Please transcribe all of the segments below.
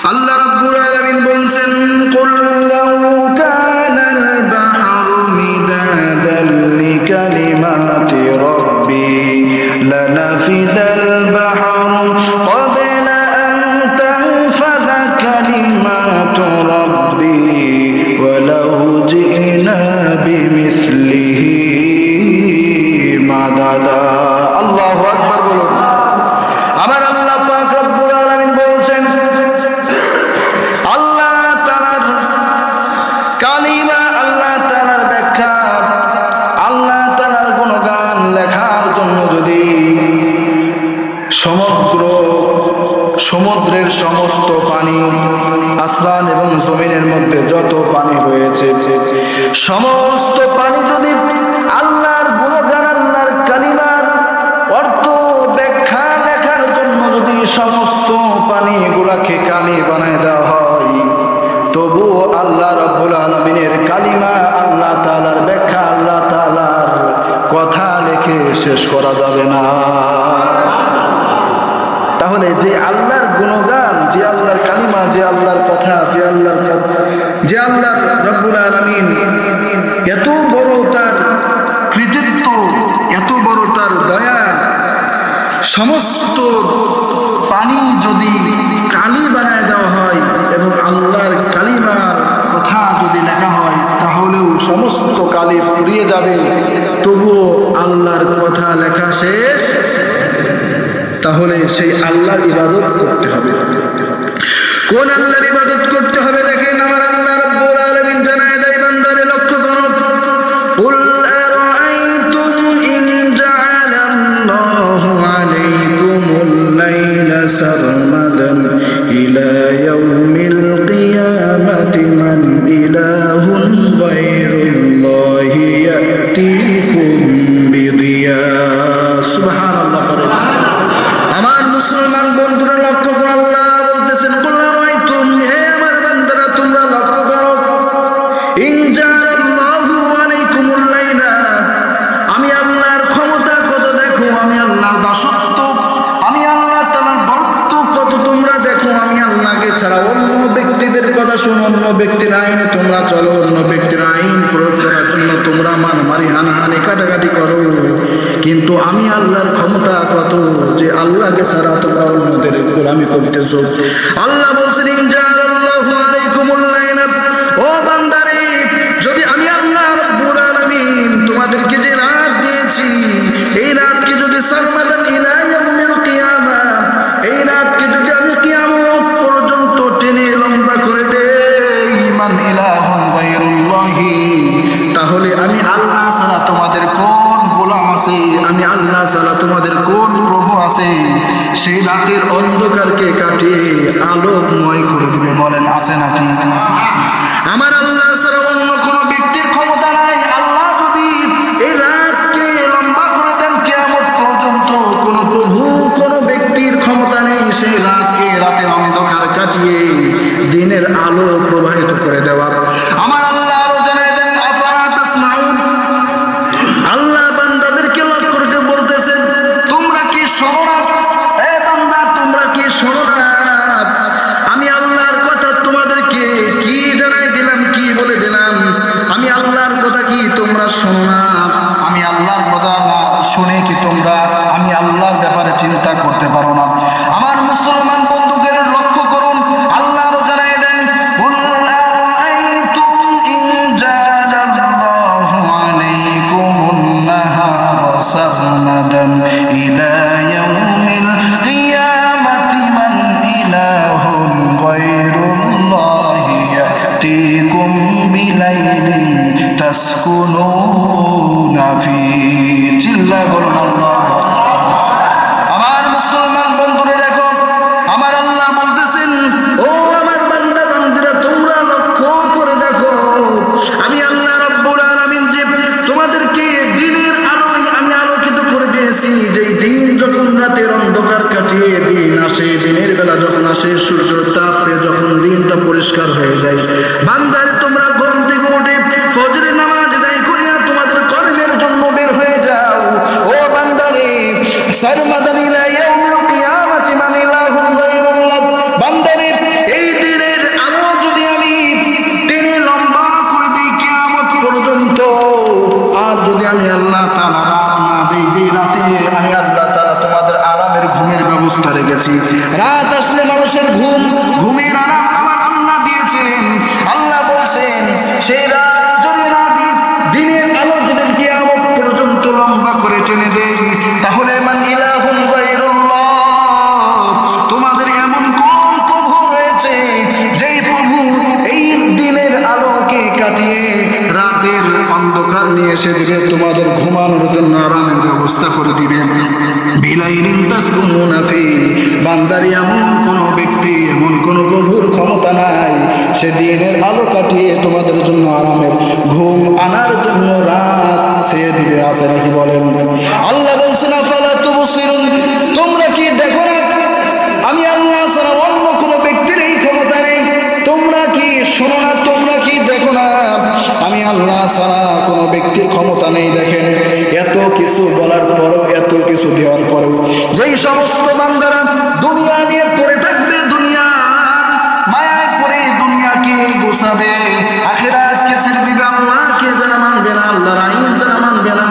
আল্লাহ রাব্বুল আলামিন বলছেন, কুল লাউ কানাল বাহরু মিদাদান লিকালিমাতি রাব্বি লানাফিদাল বাহরু ক্বাবলা আন তানফাযা কালিমাতু রাব্বি ওয়ালাউ জি'না বিমিসলিহি মাদাদা। আল্লাহু আকবার বলুন। আমার আল্লাহ পাক রব্বুল আলামিন বলছেন, আল্লাহ তাআলার কালিমা, আল্লাহ তাআলার ব্যাখ্যা, আল্লাহ তাআলার গুণগান লেখার জন্য যদি সমুদ্রের সমস্ত পানি, আসমান এবং জমিনের মধ্যে যত পানি রয়েছে, সমস্ত পানি যদি আল্লাহর গুণগান, আল্লাহর কালিমার অর্থ ব্যাখ্যা লেখার জন্য যদি সমস্ত পানিগুলাকে কালি বানায় দেওয়া হয়, তবুও আল্লাহ রাব্বুল আলামিনের কালিমা, আল্লাহ তাআলার ব্যাখ্যা, আল্লাহ তাআলার কথা লিখে শেষ করা যাবে না। তাহলে যে আল্লাহর গুণগান, যে আল্লাহর কালিমা, যে আল্লাহর কথা, যে আল্লাহ রাব্বুল আলামিন, এত বড় তার কৃতিত্ব, এত বড় তার দয়া, সমস্ত পানি যদি কালি বানায় দেওয়া হয় এবং আল্লাহর কালিমার কথা যদি লেখা হয়, তাহলেও সমস্ত কালি ফুরিয়ে যাবে, তবুও আল্লাহর কথা লেখা শেষ। তাহলে সেই আল্লাহর ইবাদত করতে হবে। কোন আল্লাহর ইবাদত করতে হবে? দেখেন, আমার আল্লাহ রাব্বুল আলামিন জানায় দেয়, বান্দারে লক্ষ্য করো, কুল আরাআইতুম ইন জাআলাল্লাহু আলাইকুমুল লাইলা সারমাদান ইলা ইয়াউমিল কিয়ামাতি মান ইলাহুন গায়রুল্লাহি ইয়াতিকুম বিদিয়া। সুবহানাল্লাহ। আমার মুসলমান বন্ধুরা লক্ষ্য করো, আল্লাহ বলতেছেন, কুল আরাআইতুম, হে আমার বান্দারা তোমরা লক্ষ্য করো, ইন জাআলাল্লাহু আলাইকুমুল লাইলা, আমি আল্লাহর ক্ষমতা কত দেখো, আমি আল্লাহর দাসত্ব, আমি আল্লাহ তাআলার বরত্ব কত তোমরা দেখো। আমি আল্লাহকে ছাড়া অন্য ব্যক্তিদের কথা শুনো, অন্য ব্যক্তির আইনে তোমরা চলো, অন্য ব্যক্তির আইন প্রয়োগ করার জন্য তোমরা মারামারি, হানাহানি, কাটাকাটি করো, কিন্তু আমি আল্লাহর ক্ষমতা কত যে আল্লাহকে ছাড়া তোমরা অন্যদের গোলামি করতেছো। আল্লাহ বলছেন, ইন জাআলাল্লাহু আলাইকুমুল লাইলা, ও বান্দারে, যদি আমি আল্লাহ রাব্বুল আলামিন তোমাদেরকে যে রাত দিয়েছি, এই রাতকে যদি সারমাদান ইলা ইয়াউমিল কিয়ামা, এই রাতকে যদি আমি কিয়ামত পর্যন্ত টেনে লম্বা করে দেই, মান ইলাহুন গায়রুল্লাহি, তাহলে আমি আল্লাহ ছাড়া তোমাদের কোন গোলাম আছে, আমি আল্লাহ ছাড়া তোমাদের কোন প্রভু আছে, সেই রাতের অন্ধকারকে কাটিয়ে আলোকময় করে দিবে। বলেন, আছে নাকি? আমার আল্লাহ ছাড়া অন্য কোন ব্যক্তির ক্ষমতা নাই। আল্লাহ যদি এই রাতকে লম্বা করে দেন কিয়ামত পর্যন্ত, কোন প্রভু, কোন ব্যক্তির ক্ষমতা নেই সেই রাতকে, রাতের অন্ধকার কাটিয়ে দিনের আলো প্রবাহিত করে দেওয়া। আমার আল্লাহ আরো জানাই দেন, আফালা তাসমাউন, আল্লাহ বান্দাদেরকে লক্ষ্য করে বলতেছেন, তোমরা কি শোনো না? এ বান্দা, তোমরা কি শোনো না? আমি আল্লাহর কথা তোমাদেরকে কি জানাই দিলাম, কি বলে দিলাম, আমি আল্লাহর কথা কি তোমরা শোনো না? আমি আল্লাহর কথা না শুনে কি তোমরা আমি আল্লাহর ব্যাপারে চিন্তা করতে পারো না? আমার মুসলমান বন্ধুদের লক্ষ্য করুন, আল্লাহ আরো জানাই দেন, কুল আরাআইতুম ইন জাআলাল্লাহু আলাইকুমুন নাহারা সারমাদান ইলা ইয়াউমিল কিয়ামাতি মান ইলাহুন গায়রুল্লাহি ইয়াতিকুম বিলাইলিন তাসকুনুনা ফীহি। চিল্লায় বলুন আল্লাহ। আমার মুসলমান বন্ধুরা দেখো, আমার আল্লাহ বলতেছেন, ও আমার বান্দা বান্দীরা, তোমরা লক্ষ্য করে দেখো, আমি আল্লাহ রাব্বুল আলামিন যে তোমাদেরকে দিনের আলোয় আমি আলোকিত করে দিয়েছি। যেই দিন যখন রাতের অন্ধকার কাটিয়ে দিন আসে, দিনের বেলা যখন আসে, সূর্যের তাপে যখন দিনটা পরিষ্কার হয়ে যায়, বান্দারে তোমরা ঘুম থেকে উঠে ফজরের নামাজ আদায় করিয়া তোমাদের কর্মের জন্য বের হয়ে যাও। ও বান্দারে, সারমাদান ইলা ইয়াউমিল কিয়ামাতি মান ইলাহুন গায়রুল্লাহ, বান্দারে, এই নিয়ে এসে দিবে, তোমাদের ঘুমানোর জন্য আরামের ব্যবস্থা করে দিবে। বিলাইলিন তাসকুনুনা ফি, বান্দার এমন কোনো ব্যক্তি, এমন কোনো প্রভুর ক্ষমতা নাই সে দিনের আলো কাটিয়ে তোমাদের জন্য আরামের ঘুম আনার জন্য রাত ছেড়ে দিবে। আছে নাকি বলেন? আল্লাহ বলছেন আফালা তুবসিরুন, তোমরা কি দেখো না আমি আল্লাহ ছাড়া অন্য কোনো ব্যক্তির এই ক্ষমতা নেই? তোমরা কি শোনো না, তোমরা কি দেখো না আমি আল্লাহ ছাড়া কোনো ব্যক্তির ক্ষমতা নেই? দেখেন এত কিছু বলার পরও, এত কিছু দেওয়ার পরেও যেই সমস্ত বান্দারা দুনিয়া নিয়ে পড়ে থাকবে, দুনিয়া মায়ায় পড়ে দুনিয়াকে গোছাবে, আখিরাতকে ছেড়ে দিবে, আল্লাহকে যারা মানবে না, আল্লাহর আইন যারা মানবে না,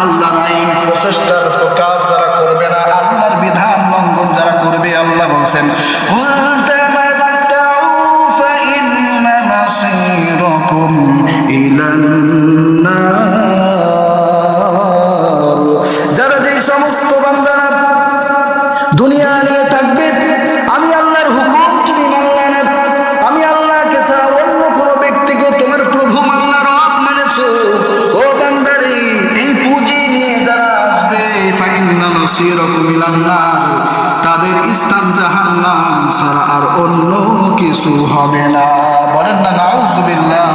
আল্লাহর আইন প্রচেষ্টার কাজ যারা করবে না, আল্লাহর বিধান লঙ্ঘন যারা করবে, আল্লাহ বলছেন যারা যেই সমস্ত বান্দারা দুনিয়া নিয়ে থাকবে, আমি আল্লাহর হুকুম তুমি মানলে না, আমি আল্লাহকে ছাড়া অন্য কোনো ব্যক্তিকে তোমার প্রভু মানলা, রব মানেছো, ও বান্দারে এই পুঁজি নিয়ে যারা আসবে ফাইন্না মাসিরাকুম ইলান নার, তাদের স্থান জাহান্নাম ছাড়া আর অন্য কিছু হবে না। বলেন না নাউযুবিল্লাহ।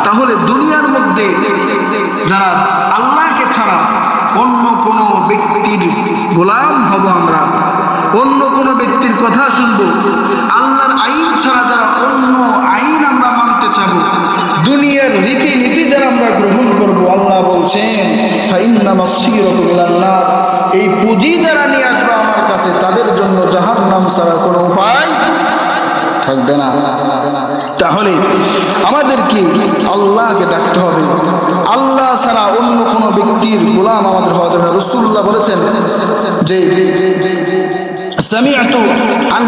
তাহলে দুনিয়ার মধ্যে যারা আল্লাহকে ছাড়া অন্য কোনো ব্যক্তির গোলাম হব, আমরা অন্য কোনো ব্যক্তির কথা শুনবো, আল্লাহর আইন ছাড়া যারা অন্য আইন আমরা মানতে চাবো, দুনিয়ার রীতিনীতি যারা আমরা গ্রহণ করব, আল্লাহ বলছেন ফাইন্না মাসিরাকুম ইলান নার, এই পুঁজি যারা নিয়ে আসবে আমার কাছে তাদের জন্য জাহান্নাম ছাড়া কোনো উপায় থাকবে না। তাহলে আমাদেরকে আল্লাহকে ডাকতে হবে, আল্লাহ ছাড়া অন্য কোনো ব্যক্তির গোলাম আমাদের হওয়া যাবে না। রাসূলুল্লাহ বলেছেন যে সামিআতু আন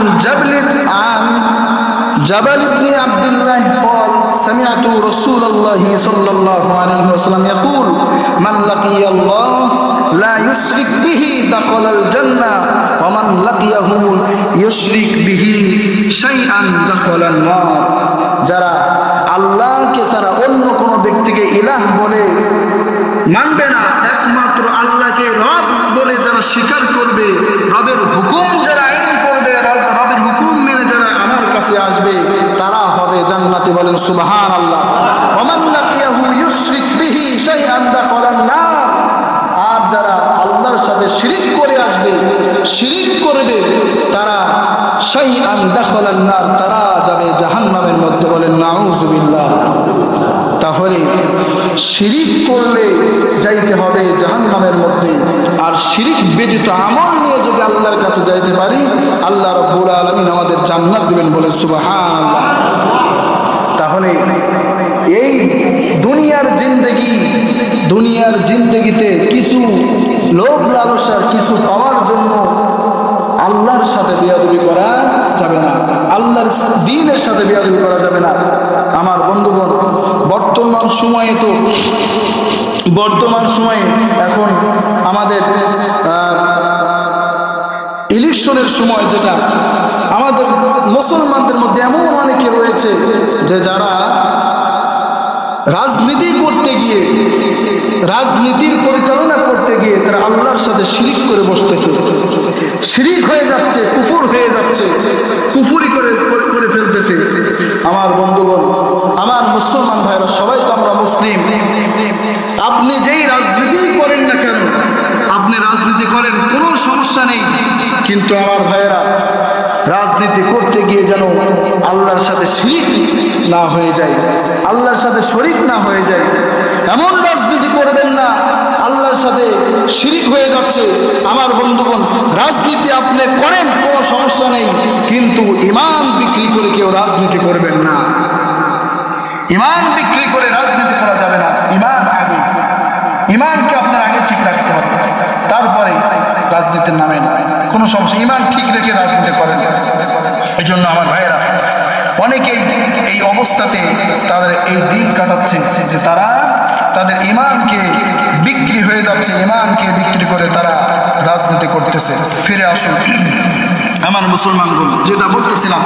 জাবাল ইবনে আব্দুল্লাহ قال سمعت رسول الله صلى الله عليه وسلم يقول من لقي الله لا يشرك به دخل الجنة ومن لقيه يشرك به شيئا دخل النار। যারা আল্লাহকে ছাড়া অন্য কোনো ব্যক্তিকে ইলাহ বলে মানবে না, একমাত্র আল্লাহকে রব বলে যারা স্বীকার করবে, রবের হুকুম যারা আইন করবে, রবের হুকুম মেনে যারা আমার কাছে আসবে, তারা হবে জান্নাতি। বলেন সুবহানাল্লাহ। ওমান লাকিয়াহু ইউশরিক বিহি শাইআন দাখালান নার, আর যারা আল্লাহর সাথে শিরিক করে আসবে, শিরিক করবে, তারা শাইআন দাখালান নার, তারা যাবে জাহান্নামের মধ্যে। বলেন নাউযুবিল্লাহ। তাহলে শিরিক করলে যাইতে হবে জাহান্নামের মধ্যে, আর শিরিক ব্যতীত আমল নিয়ে যদি আল্লাহর কাছে যাইতে পারি, আল্লাহ রাব্বুল আলামিন আমাদের জান্নাত দিবেন। বলে সুবহানাল্লাহ। তাহলে এই দুনিয়ার জিন্দেগিতে কিছু লোভ লালসার কিছু পাওয়ার জন্য আল্লাহর সাথে বেয়াদবি করা যাবে না, আল্লাহর দ্বীনের সাথে বেয়াদবি করা যাবে না। আমার বন্ধুগণ, বর্তমান সময়ে এখন আমাদের ইলেকশনের সময়, যেটা আমাদের মুসলমানদের মধ্যে এমন অনেকে রয়েছে যে যারা রাজনীতি করতে গিয়ে, রাজনীতির পরিচালনা করতে গিয়ে তারা আল্লাহর সাথে শিরিক করে বসতেছে, শিরিক হয়ে যাচ্ছে, কুফর হয়ে যাচ্ছে, কুফরি করে ফেলতেছে। আমার বন্ধুগণ, আমার মুসলমান ভাইরা, সবাই তো আমরা মুসলিম। আপনি যেই রাজনীতি করেন না কেন, আপনি রাজনীতি করেন, কোনো সমস্যা নেই, কিন্তু আমার ভাইয়েরা রাজনীতি করতে গিয়ে যেন আল্লাহর সাথে শিরিক না হয়ে যায়, আল্লাহর সাথে শরীক না হয়ে যায়, এমন রাজনীতি করবেন না আল্লাহর সাথে শিরিক হয়ে যাচ্ছে। আমার বন্ধুগণ, রাজনীতি আপনি করেন, কোনো সমস্যা নেই, কিন্তু ঈমান বিক্রি করে কেউ রাজনীতি করবেন না। ঈমান বিক্রি করে রাজনীতি করা যাবে না। ঈমানকে আপনার আগে ঠিক রাখতে হবে, তারপরে রাজনীতির নামে কোনো সমস্যা, ঈমান ঠিক রেখে রাজনীতি করেন। এই জন্য আমার ভাইয়েরা, অনেকেই এই অবস্থাতে তাদের এই দিন কাটাচ্ছে যে তারা তাদের ঈমানকে বিক্রি হয়ে যাচ্ছে, ঈমানকে বিক্রি করে তারা রাজনীতি করতেছে। ফিরে আসুন আমার মুসলমানগণ, যেটা বলতেছিলাম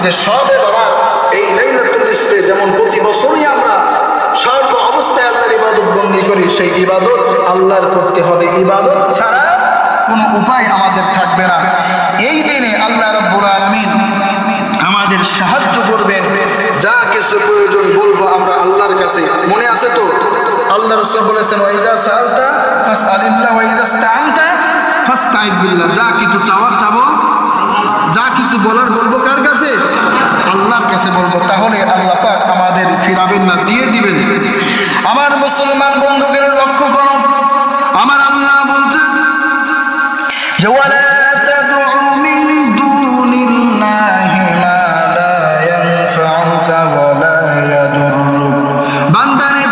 যে শবে বরাত, এই লাইলাতুল নিসফে যেমন প্রতি বছরই আমরা সর্ব অবস্থায় আল্লাহর ইবাদত করি সেই ইবাদত আল্লাহর করতে হবে, ইবাদত ছাড়া কোনো উপায় আমাদের থাকবে না। এই দিনে আল্লাহ রাব্বুল আলামিন আমাদের সাহায্য করবেন। যা কিছু প্রয়োজন বলবো আমরা আল্লাহর কাছে, মনে আছে তো আল্লাহ রাসূল বলেছেন ওয়াইদা সাআলতা ফাসআলিল্লাহ ওয়াইদা ইসতাআনতা ফাসতাইদ বিল্লাহ। যা কিছু চাওয়ার চাবো, যা কিছু বলার বলবো কার কাছে? আল্লাহর কাছে বলবো। তাহলে আল্লাহ পাক আমাদের ফিরাবেন না, দিয়ে দিবেন। আমার মুসলমান বন্ধুদের লক্ষ্য করো, আমার আল্লাহ বলছেন যে ওয়ালা তাদউ মিন দুনিল্লাহি মা লা ইয়ানফাউকা ওয়ালা ইয়াদুররুক। বান্দারে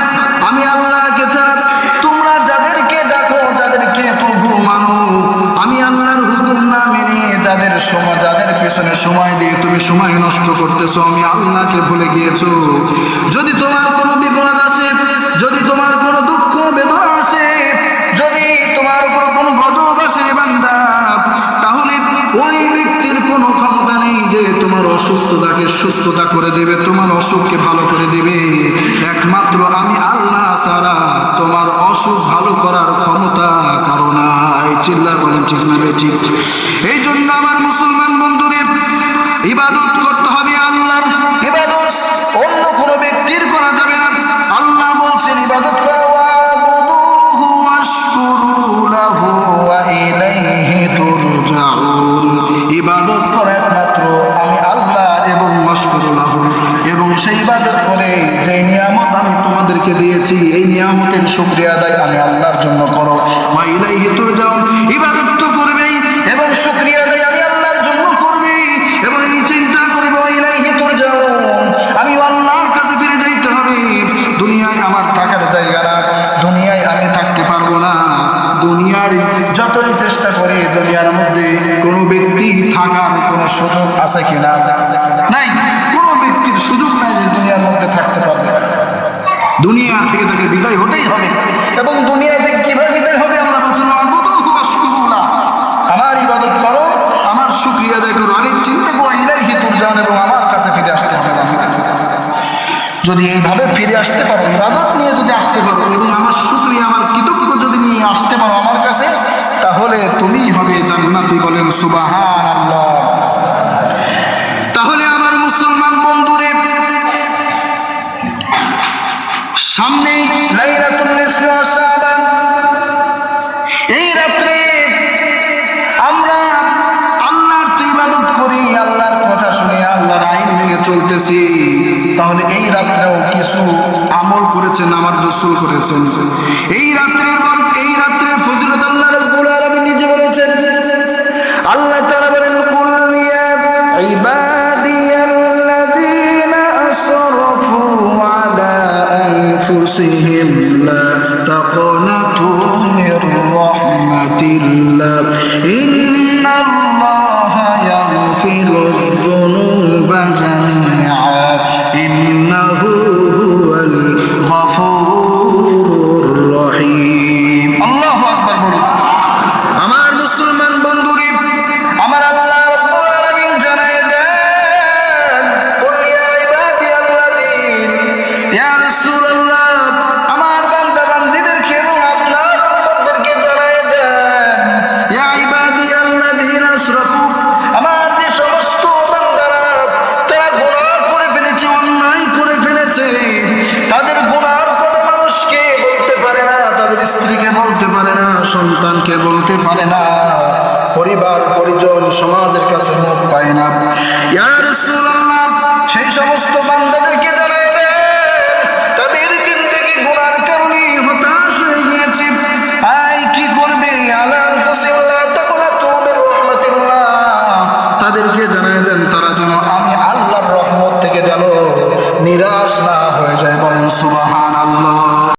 আমি আল্লাহকে ছাড়া তোমরা যাদেরকে ডাকো, যাদেরকে প্রভু মানো, আমি আল্লাহর হুকুম না মেনে যাদের পেছনে সময় দিয়ে তুমি সময় নষ্ট করতেছো, আমি আল্লাহকে ভুলে গিয়েছো। যদি তোমার কোনো বিপদ আসে, যদি তোমার কোনো দুঃখ বেদনা আসে, যদি তোমার উপর কোনো গজব আসে বান্দা, তাহলে ওই ব্যক্তির কোনো ক্ষমতা নেই যে তোমার অসুস্থতাকে সুস্থতা করে দেবে, তোমার অসুখকে ভালো করে দেবে। একমাত্র আমি আল্লাহ ছাড়া তোমার অসুখ ভালো করার ক্ষমতা কারো নাই। চিল্লা বলেন ঠিক না বেঠিক? এই জন্য আমার মুসলমান বন্ধুরে ইবাদত করতে হবে আল্লাহর। ইবাদত অন্য কোনো ব্যক্তির করা যাবে না। আল্লাহ বলছেন ইবাদত করো ওয়াবুদুহু ওয়াশকুরু লাহু ওয়া ইলাইহি তুরজাউন। ইবাদত করে একমাত্র আমি আল্লাহ এবং ওয়াশকুরু লাহু, এবং সেই ইবাদত করে যে নিয়ামত আমি তোমাদেরকে দিয়েছি এই নিয়ামতের শুকরিয়া আদায় আমি আল্লাহর জন্য করো। ওয়া ইলাইহি তুরজাউন। ইবাদত তো করবেই এবং শুকরিয়া আদায় আমি আল্লাহর জন্য করবে, এবং এই চিন্তা করবে ওয়া ইলাইহি তুরজাউন, আমি আল্লাহর কাছে ফিরে যাইতে হবে। দুনিয়ায় আমার থাকার জায়গা না, দুনিয়ায় আমি থাকতে পারবো না। দুনিয়ার যতই চেষ্টা করি দুনিয়ার মধ্যে কোনো ব্যক্তি থাকার কোনো সুযোগ আছে কিনা? নাই, কোনো ব্যক্তির সুযোগ নাই যে দুনিয়ার মধ্যে থাকতে পারবে। দুনিয়া থেকে তাকে বিদায় হতেই হবে, এবং দুনিয়া থেকে কিভাবে বিদায় হবে? আল্লাহ বলেছেন ওয়াবুদুহু ওয়াশকুরু লাহু। আমার ইবাদত করো, আমার শুকরিয়া আদায় করো, আরেক চিন্তা করো ইলাইহি তুরজাউন, এবং আমার কাছে ফিরে আসতে হবে। যদি এইভাবে ফিরে আসতে পারো, ইবাদত নিয়ে যদি আসতে পারো এবং আমার শুকরিয়া আমার কৃতজ্ঞ যদি নিয়ে আসতে পারো আমার কাছে, তাহলে তুমি হবে জান্নাতি। বলেন সুবহানাল্লাহ। তাহলে আমার মুসলমান বন্ধুরে সামনে লাইলাতুল নিসফি ওয়া শাবান, এই রাত্রে আমরা আল্লাহর ইবাদত করি, আল্লাহর কথা শুনে আল্লাহর আইন মেনে চলতেছি। তাহলে এই রাত্রেও কিছু আমল করেছেন আমার রাসূল করেছেন। এই রাত্রের ফজিলত আল্লাহ রাব্বুল আলামিন নিজে বলেছেন। আল্লাহ তাআলা বলেন কুল ইয়া ইবাদিয়াল্লাযীনা আসরাফু আলা আনফুসিহিম লা তাকনাতু মির রাহমাতিল্লাহ ইন্নাল্লাহা ইয়াগফিরুয যুনুবা জামিআ ইন্নাহু হুয়াল গফুরুর রহিম। আল্লাহু আকবার বলুন। আমার মুসলমান বন্ধুরে আমার আল্লাহ রাব্বুল আলামিন জানায় দেন কুল ইয়া ইবাদিয়াল্লাযীন, ইয়া রাসূলুল্লাহ আমার বান্দা বান্দীদেরকে এবং আপনার বান্দাদেরকে জানায় দেন ইয়া ইবাদিয়াল্লাযীন আসরাফু, আমার যে সমস্ত বান্দারা তারা গুনাহ করে ফেলেছে, অন্যায় করে ফেলেছে, তাদের গুনাহর কথা মানুষকে বলতে পারে না, তাদের স্ত্রীকে বলতে পারে না, সন্তানকে বলতে পারে না, পরিবার পরিজন সমাজের কাছে মুখ পায় না। ইয়া রাসূলুল্লাহ সেই সমস্ত বান্দাদেরকে জানায় দেন তাদের জিন্দেগি গুনাহর কারণে হতাশ হয়ে গিয়েছে, আই কি করবে? আলা আনফুসিল্লাহ তাকুনাতু মির রাহমাতিল্লাহ, তাদেরকে জানায় দেন তারা যেন আমি আল্লাহর রহমত থেকে যেন নিরাশ না হয়ে যায়। বলেন